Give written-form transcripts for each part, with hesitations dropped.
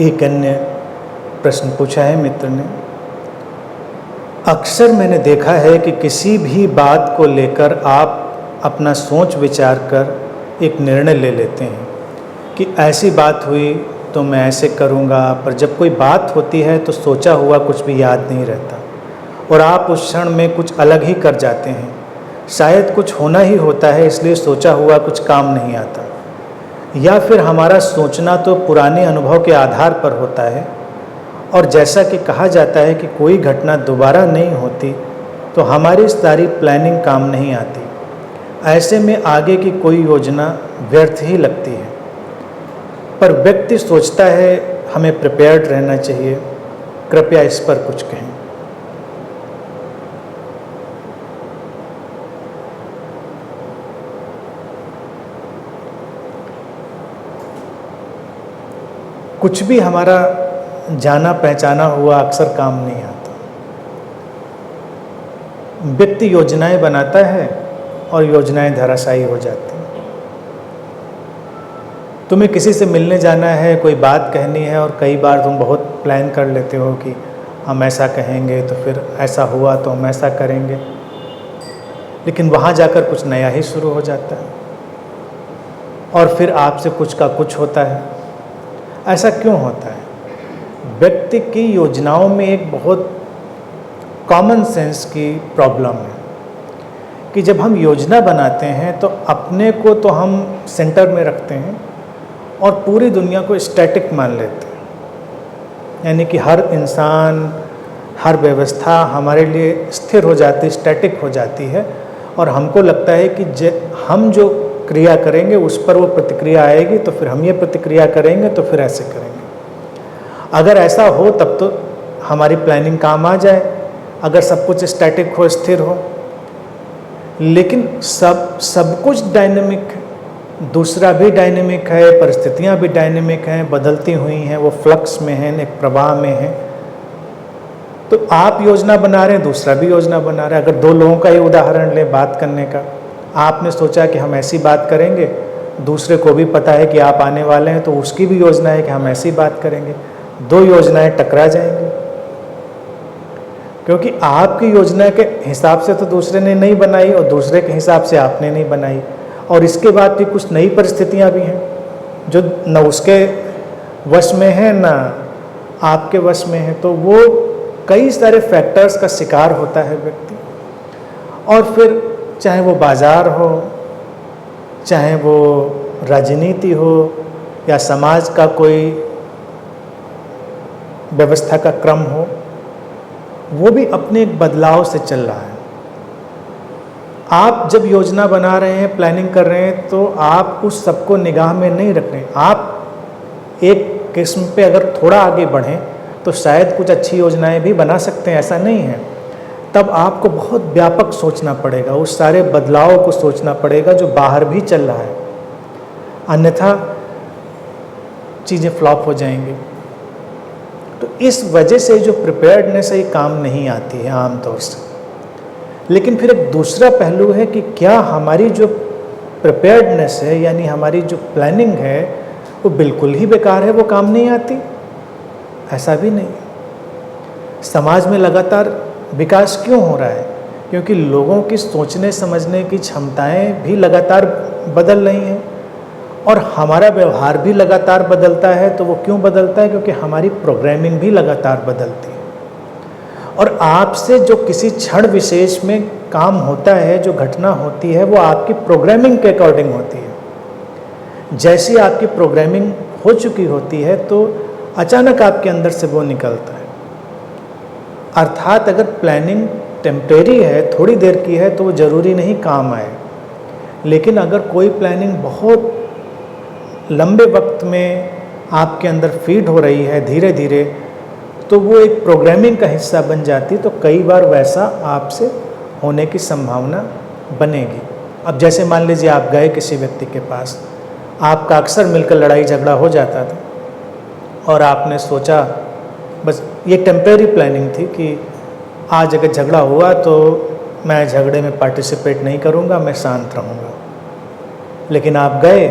एक अन्य प्रश्न पूछा है मित्र ने। अक्सर मैंने देखा है कि किसी भी बात को लेकर आप अपना सोच विचार कर एक निर्णय ले लेते हैं कि ऐसी बात हुई तो मैं ऐसे करूँगा, पर जब कोई बात होती है तो सोचा हुआ कुछ भी याद नहीं रहता और आप उस क्षण में कुछ अलग ही कर जाते हैं। शायद कुछ होना ही होता है, इसलिए सोचा हुआ कुछ काम नहीं आता, या फिर हमारा सोचना तो पुराने अनुभव के आधार पर होता है और जैसा कि कहा जाता है कि कोई घटना दोबारा नहीं होती, तो हमारी सारी प्लानिंग काम नहीं आती। ऐसे में आगे की कोई योजना व्यर्थ ही लगती है। पर व्यक्ति सोचता है हमें प्रिपेयर्ड रहना चाहिए। कृपया इस पर कुछ कहें। कुछ भी हमारा जाना पहचाना हुआ अक्सर काम नहीं आता। व्यक्ति योजनाएं बनाता है और योजनाएं धराशायी हो जाती हैं। तुम्हें किसी से मिलने जाना है, कोई बात कहनी है और कई बार तुम बहुत प्लान कर लेते हो कि हम ऐसा कहेंगे तो फिर ऐसा हुआ तो हम ऐसा करेंगे, लेकिन वहाँ जाकर कुछ नया ही शुरू हो जाता है और फिर आपसे कुछ का कुछ होता है। ऐसा क्यों होता है? व्यक्ति की योजनाओं में एक बहुत कॉमन सेंस की प्रॉब्लम है कि जब हम योजना बनाते हैं तो अपने को तो हम सेंटर में रखते हैं और पूरी दुनिया को स्टैटिक मान लेते हैं। यानी कि हर इंसान, हर व्यवस्था हमारे लिए स्थिर हो जाती, स्टैटिक हो जाती है और हमको लगता है कि हम जो क्रिया करेंगे उस पर वो प्रतिक्रिया आएगी, तो फिर हम ये प्रतिक्रिया करेंगे, तो फिर ऐसे करेंगे। अगर ऐसा हो तब तो हमारी प्लानिंग काम आ जाए, अगर सब कुछ स्टैटिक हो, स्थिर हो। लेकिन सब कुछ डायनेमिक है, दूसरा भी डायनेमिक है, परिस्थितियाँ भी डायनेमिक हैं, बदलती हुई हैं, वो फ्लक्स में हैं, एक प्रवाह में हैं। तो आप योजना बना रहे हैं, दूसरा भी योजना बना रहा है। अगर दो लोगों का ही उदाहरण लें बात करने का, आपने सोचा कि हम ऐसी बात करेंगे, दूसरे को भी पता है कि आप आने वाले हैं, तो उसकी भी योजना है कि हम ऐसी बात करेंगे। दो योजनाएं टकरा जाएंगी, क्योंकि आपकी योजना के हिसाब से तो दूसरे ने नहीं बनाई और दूसरे के हिसाब से आपने नहीं बनाई, और इसके बाद भी कुछ नई परिस्थितियां भी हैं जो न उसके वश में है न आपके वश में है। तो वो कई सारे फैक्टर्स का शिकार होता है व्यक्ति। और फिर चाहे वो बाजार हो, चाहे वो राजनीति हो या समाज का कोई व्यवस्था का क्रम हो, वो भी अपने एक बदलाव से चल रहा है। आप जब योजना बना रहे हैं, प्लानिंग कर रहे हैं, तो आप उस सबको निगाह में नहीं रख रहे हैं। आप एक किस्म पे अगर थोड़ा आगे बढ़ें तो शायद कुछ अच्छी योजनाएं भी बना सकते हैं, ऐसा नहीं है। तब आपको बहुत व्यापक सोचना पड़ेगा, उस सारे बदलाव को सोचना पड़ेगा जो बाहर भी चल रहा है, अन्यथा चीज़ें फ्लॉप हो जाएंगी। तो इस वजह से जो प्रिपेयर्डनेस है ये काम नहीं आती है आमतौर से। लेकिन फिर एक दूसरा पहलू है कि क्या हमारी जो प्रिपेयर्डनेस है, यानी हमारी जो प्लानिंग है, वो बिल्कुल ही बेकार है, वो काम नहीं आती? ऐसा भी नहीं। समाज में लगातार विकास क्यों हो रहा है? क्योंकि लोगों की सोचने समझने की क्षमताएं भी लगातार बदल रही हैं और हमारा व्यवहार भी लगातार बदलता है। तो वो क्यों बदलता है? क्योंकि हमारी प्रोग्रामिंग भी लगातार बदलती है। और आपसे जो किसी क्षण विशेष में काम होता है, जो घटना होती है, वो आपकी प्रोग्रामिंग के अकॉर्डिंग होती है। जैसी आपकी प्रोग्रामिंग हो चुकी होती है तो अचानक आपके अंदर से वो निकलता है। अर्थात अगर प्लानिंग टेम्परेरी है, थोड़ी देर की है, तो वो ज़रूरी नहीं काम आए। लेकिन अगर कोई प्लानिंग बहुत लंबे वक्त में आपके अंदर फीड हो रही है धीरे धीरे, तो वो एक प्रोग्रामिंग का हिस्सा बन जाती, तो कई बार वैसा आपसे होने की संभावना बनेगी। अब जैसे मान लीजिए आप गए किसी व्यक्ति के पास, आपका अक्सर मिलकर लड़ाई झगड़ा हो जाता था और आपने सोचा, बस ये टेम्परेरी प्लानिंग थी कि आज अगर झगड़ा हुआ तो मैं झगड़े में पार्टिसिपेट नहीं करूँगा, मैं शांत रहूँगा। लेकिन आप गए,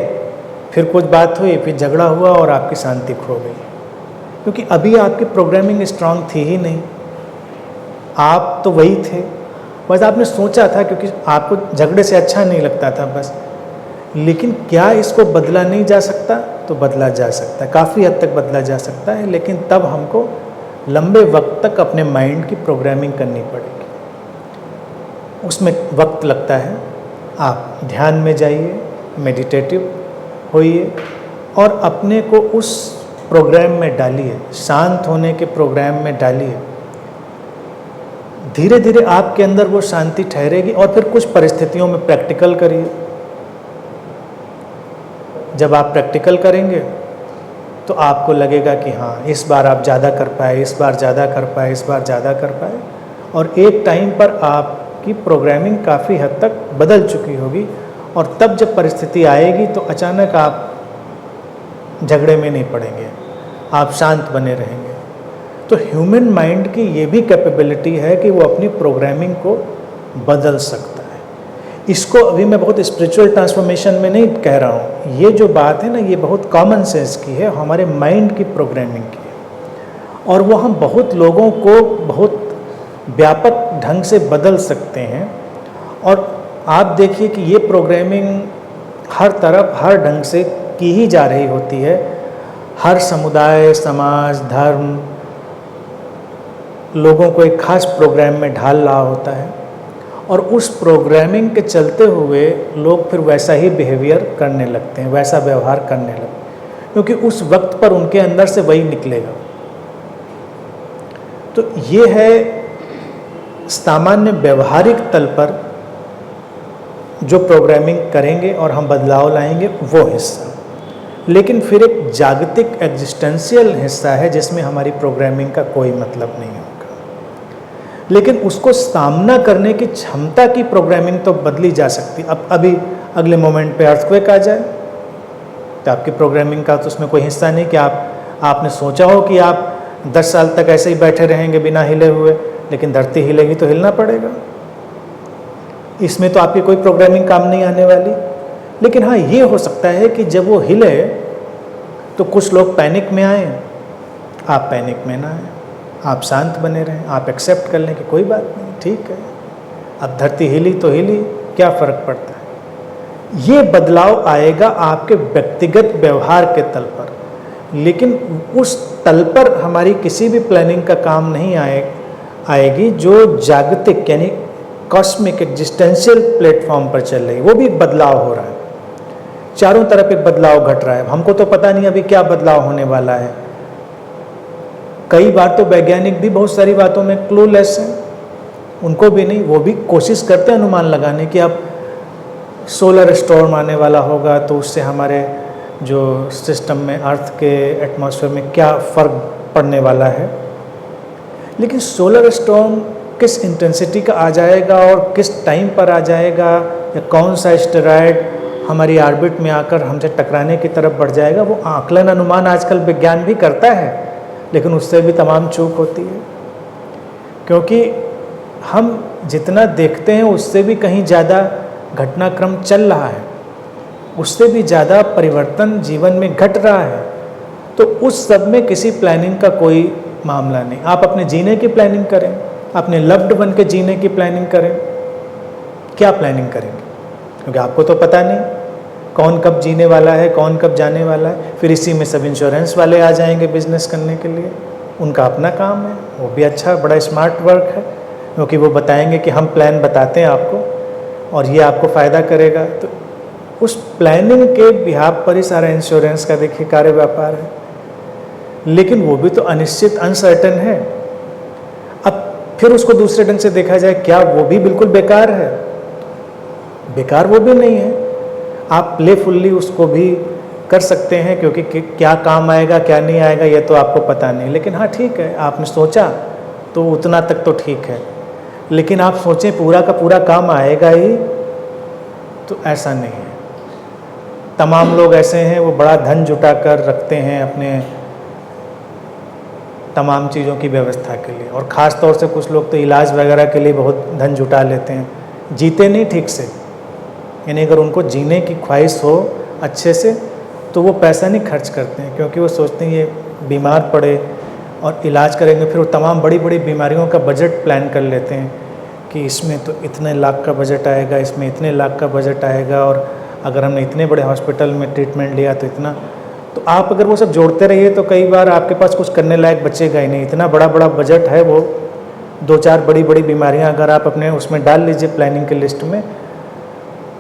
फिर कुछ बात हुई, फिर झगड़ा हुआ और आपकी शांति खो गई। क्योंकि अभी आपकी प्रोग्रामिंग स्ट्रांग थी ही नहीं, आप तो वही थे, बस आपने सोचा था क्योंकि आपको झगड़े से अच्छा नहीं लगता था बस। लेकिन क्या इसको बदला नहीं जा सकता? तो बदला जा सकता है, काफ़ी हद तक बदला जा सकता है, लेकिन तब हमको लंबे वक्त तक अपने माइंड की प्रोग्रामिंग करनी पड़ेगी। उसमें वक्त लगता है। आप ध्यान में जाइए, मेडिटेटिव होइए और अपने को उस प्रोग्राम में डालिए, शांत होने के प्रोग्राम में डालिए। धीरे धीरे आपके अंदर वो शांति ठहरेगी और फिर कुछ परिस्थितियों में प्रैक्टिकल करिए। जब आप प्रैक्टिकल करेंगे तो आपको लगेगा कि हाँ, इस बार आप ज़्यादा कर पाए, इस बार ज़्यादा कर पाए, इस बार ज़्यादा कर पाए, और एक टाइम पर आपकी प्रोग्रामिंग काफ़ी हद तक बदल चुकी होगी। और तब जब परिस्थिति आएगी तो अचानक आप झगड़े में नहीं पड़ेंगे, आप शांत बने रहेंगे। तो ह्यूमन माइंड की ये भी कैपेबिलिटी है कि वो अपनी प्रोग्रामिंग को बदल सकता है। इसको अभी मैं बहुत स्पिरिचुअल ट्रांसफॉर्मेशन में नहीं कह रहा हूँ, ये जो बात है ना, ये बहुत कॉमन सेंस की है, हमारे माइंड की प्रोग्रामिंग की है, और वो हम बहुत लोगों को बहुत व्यापक ढंग से बदल सकते हैं। और आप देखिए कि ये प्रोग्रामिंग हर तरफ हर ढंग से की ही जा रही होती है। हर समुदाय, समाज, धर्म लोगों को एक खास प्रोग्राम में ढाल रहा होता है, और उस प्रोग्रामिंग के चलते हुए लोग फिर वैसा ही बिहेवियर करने लगते हैं, वैसा व्यवहार करने लगते हैं, क्योंकि उस वक्त पर उनके अंदर से वही निकलेगा। तो ये है सामान्य व्यवहारिक तल पर जो प्रोग्रामिंग करेंगे और हम बदलाव लाएंगे वो हिस्सा। लेकिन फिर एक जागतिक एग्जिस्टेंशियल हिस्सा है जिसमें हमारी प्रोग्रामिंग का कोई मतलब नहीं होगा, लेकिन उसको सामना करने की क्षमता की प्रोग्रामिंग तो बदली जा सकती। अब अभी अगले मोमेंट पे अर्थक्वेक आ जाए तो आपकी प्रोग्रामिंग का तो उसमें कोई हिस्सा नहीं कि आपने सोचा हो कि आप 10 साल तक ऐसे ही बैठे रहेंगे बिना हिले हुए, लेकिन धरती हिलेगी तो हिलना पड़ेगा। इसमें तो आपकी कोई प्रोग्रामिंग काम नहीं आने वाली। लेकिन हाँ, ये हो सकता है कि जब वो हिले तो कुछ लोग पैनिक में आए, आप पैनिक में ना आए, आप शांत बने रहें, आप एक्सेप्ट कर लें कि कोई बात नहीं, ठीक है, अब धरती हिली तो हिली, क्या फ़र्क पड़ता है। ये बदलाव आएगा आपके व्यक्तिगत व्यवहार के तल पर, लेकिन उस तल पर हमारी किसी भी प्लानिंग का काम नहीं आएगी जो जागतिक यानी कॉस्मिक एग्जिस्टेंशियल प्लेटफॉर्म पर चल रही। वो भी बदलाव हो रहा है, चारों तरफ एक बदलाव घट रहा है। हमको तो पता नहीं अभी क्या बदलाव होने वाला है। कई बार तो वैज्ञानिक भी बहुत सारी बातों में क्लूलेस हैं, उनको भी नहीं, वो भी कोशिश करते हैं अनुमान लगाने की अब सोलर स्टॉर्म आने वाला होगा तो उससे हमारे जो सिस्टम में, अर्थ के एटमॉस्फेयर में क्या फ़र्क पड़ने वाला है। लेकिन सोलर स्टॉर्म किस इंटेंसिटी का आ जाएगा और किस टाइम पर आ जाएगा, या कौन सा एस्टेरॉयड हमारी ऑर्बिट में आकर हमसे टकराने की तरफ बढ़ जाएगा, वो आकलन अनुमान आजकल विज्ञान भी करता है, लेकिन उससे भी तमाम चूक होती है। क्योंकि हम जितना देखते हैं उससे भी कहीं ज़्यादा घटनाक्रम चल रहा है, उससे भी ज़्यादा परिवर्तन जीवन में घट रहा है। तो उस सब में किसी प्लानिंग का कोई मामला नहीं। आप अपने जीने की प्लानिंग करें, अपने लव्ड वन के जीने की प्लानिंग करें। क्या प्लानिंग करेंगे? क्योंकि आपको तो पता नहीं कौन कब जीने वाला है, कौन कब जाने वाला है। फिर इसी में सब इंश्योरेंस वाले आ जाएंगे बिजनेस करने के लिए, उनका अपना काम है, वो भी अच्छा बड़ा स्मार्ट वर्क है, क्योंकि वो बताएंगे कि हम प्लान बताते हैं आपको और ये आपको फ़ायदा करेगा। तो उस प्लानिंग के बिहाफ पर ही सारा इंश्योरेंस का देखिए कार्य व्यापार है। लेकिन वो भी तो अनिश्चित, अनसर्टेन है। अब फिर उसको दूसरे ढंग से देखा जाए, क्या वो भी बिल्कुल बेकार है? बेकार वो भी नहीं है। आप प्लेफुल्ली उसको भी कर सकते हैं, क्योंकि क्या काम आएगा क्या नहीं आएगा ये तो आपको पता नहीं। लेकिन हाँ ठीक है, आपने सोचा तो उतना तक तो ठीक है, लेकिन आप सोचें पूरा का पूरा काम आएगा ही, तो ऐसा नहीं है। तमाम लोग ऐसे हैं, वो बड़ा धन जुटा कर रखते हैं अपने तमाम चीज़ों की व्यवस्था के लिए, और ख़ास तौर से कुछ लोग तो इलाज वगैरह के लिए बहुत धन जुटा लेते हैं। जीते नहीं ठीक से, यानी अगर उनको जीने की ख्वाहिश हो अच्छे से तो वो पैसा नहीं खर्च करते हैं, क्योंकि वो सोचते हैं ये बीमार पड़े और इलाज करेंगे, फिर वो तमाम बड़ी बड़ी बीमारियों का बजट प्लान कर लेते हैं कि इसमें तो इतने लाख का बजट आएगा, इसमें इतने लाख का बजट आएगा, और अगर हमने इतने बड़े हॉस्पिटल में ट्रीटमेंट लिया तो इतना। तो आप अगर वो सब जोड़ते रहिए तो कई बार आपके पास कुछ करने लायक बचेगा ही नहीं। इतना बड़ा बड़ा बजट है, वो 2-4 बड़ी बड़ी बीमारियां अगर आप अपने उसमें डाल लीजिए प्लानिंग की लिस्ट में,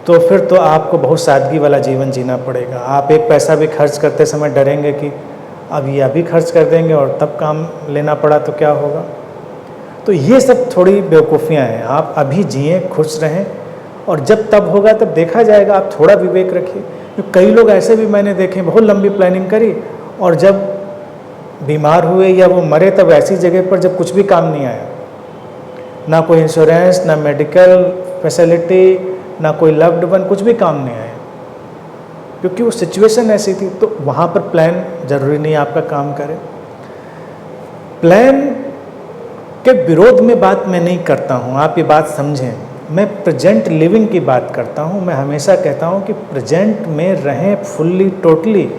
तो फिर तो आपको बहुत सादगी वाला जीवन जीना पड़ेगा। आप एक पैसा भी खर्च करते समय डरेंगे कि अब ये अभी खर्च कर देंगे और तब काम लेना पड़ा तो क्या होगा। तो ये सब थोड़ी बेवकूफ़ियाँ हैं। आप अभी जिएं, खुश रहें, और जब तब होगा तब देखा जाएगा। आप थोड़ा विवेक रखिए। कई लोग ऐसे भी मैंने देखे, बहुत लंबी प्लानिंग करी और जब बीमार हुए या वो मरे तब ऐसी जगह पर जब कुछ भी काम नहीं आया, ना कोई इंश्योरेंस, ना मेडिकल फैसिलिटी, ना कोई लव्ड वन, कुछ भी काम नहीं आया, क्योंकि वो सिचुएशन ऐसी थी। तो वहाँ पर प्लान ज़रूरी नहीं आपका काम करे। प्लान के विरोध में बात मैं नहीं करता हूँ, आप ये बात समझें। मैं प्रेजेंट लिविंग की बात करता हूँ। मैं हमेशा कहता हूँ कि प्रेजेंट में रहें फुल्ली, टोटली,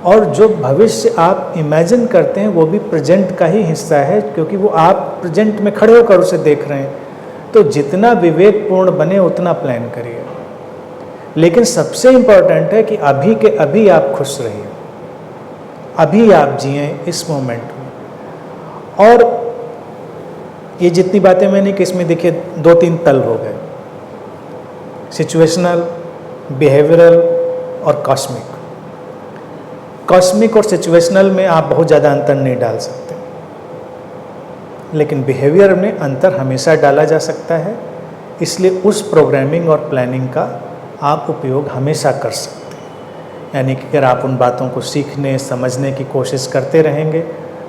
और जो भविष्य आप इमेजिन करते हैं वो भी प्रेजेंट का ही हिस्सा है, क्योंकि वो आप प्रेजेंट में खड़े होकर उसे देख रहे हैं। तो जितना विवेकपूर्ण बने उतना प्लान करिए, लेकिन सबसे इम्पॉर्टेंट है कि अभी के अभी आप खुश रहिए, अभी आप जिए इस मोमेंट में। और ये जितनी बातें मैंने कि इसमें देखिए 2-3 तल हो गए, सिचुएशनल, बिहेवियरल और कॉस्मिक। कॉस्मिक और सिचुएशनल में आप बहुत ज़्यादा अंतर नहीं डाल सकते, लेकिन बिहेवियर में अंतर हमेशा डाला जा सकता है। इसलिए उस प्रोग्रामिंग और प्लानिंग का आप उपयोग हमेशा कर सकते हैं। यानी कि अगर आप उन बातों को सीखने, समझने की कोशिश करते रहेंगे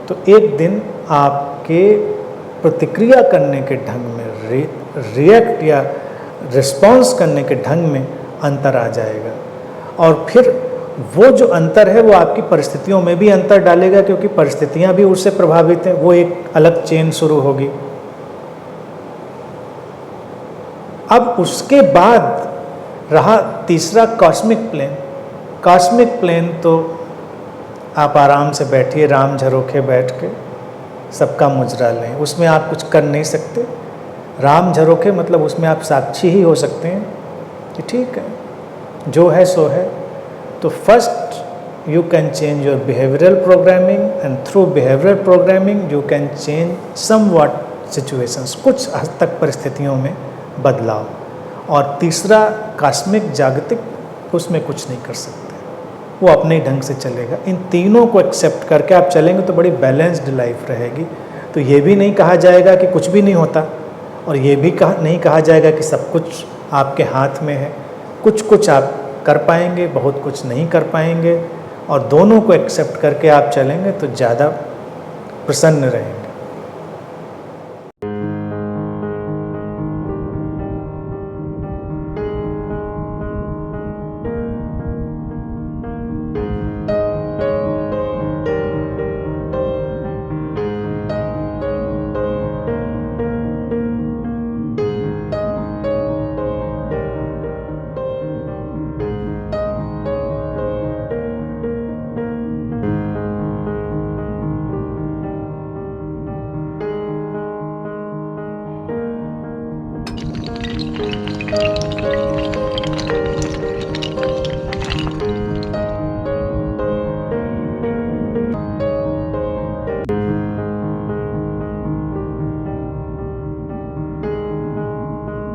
तो एक दिन आपके प्रतिक्रिया करने के ढंग में, रिएक्ट या रिस्पॉन्स करने के ढंग में अंतर आ जाएगा। और फिर वो जो अंतर है वो आपकी परिस्थितियों में भी अंतर डालेगा, क्योंकि परिस्थितियां भी उससे प्रभावित हैं। वो एक अलग चेन शुरू होगी। अब उसके बाद रहा तीसरा कॉस्मिक प्लेन। कॉस्मिक प्लेन तो आप आराम से बैठिए, राम झरोखे बैठ के सबका मुजरा लें, उसमें आप कुछ कर नहीं सकते। राम झरोखे मतलब उसमें आप साक्षी ही हो सकते हैं कि ठीक है, जो है सो है। तो first you can change your behavioural programming, and through behavioural programming you can change somewhat situations, कुछ हद तक परिस्थितियों में बदलाव। और तीसरा कॉस्मिक, जागतिक, उसमें कुछ नहीं कर सकते, वो अपने ढंग से चलेगा। इन तीनों को एक्सेप्ट करके आप चलेंगे तो बड़ी बैलेंस्ड लाइफ रहेगी। तो ये भी नहीं कहा जाएगा कि कुछ भी नहीं होता, और ये भी नहीं कहा जाएगा कि सब कुछ आपके हाथ में है। कुछ कुछ आप कर पाएंगे, बहुत कुछ नहीं कर पाएंगे, और दोनों को एक्सेप्ट करके आप चलेंगे तो ज़्यादा प्रसन्न रहेंगे।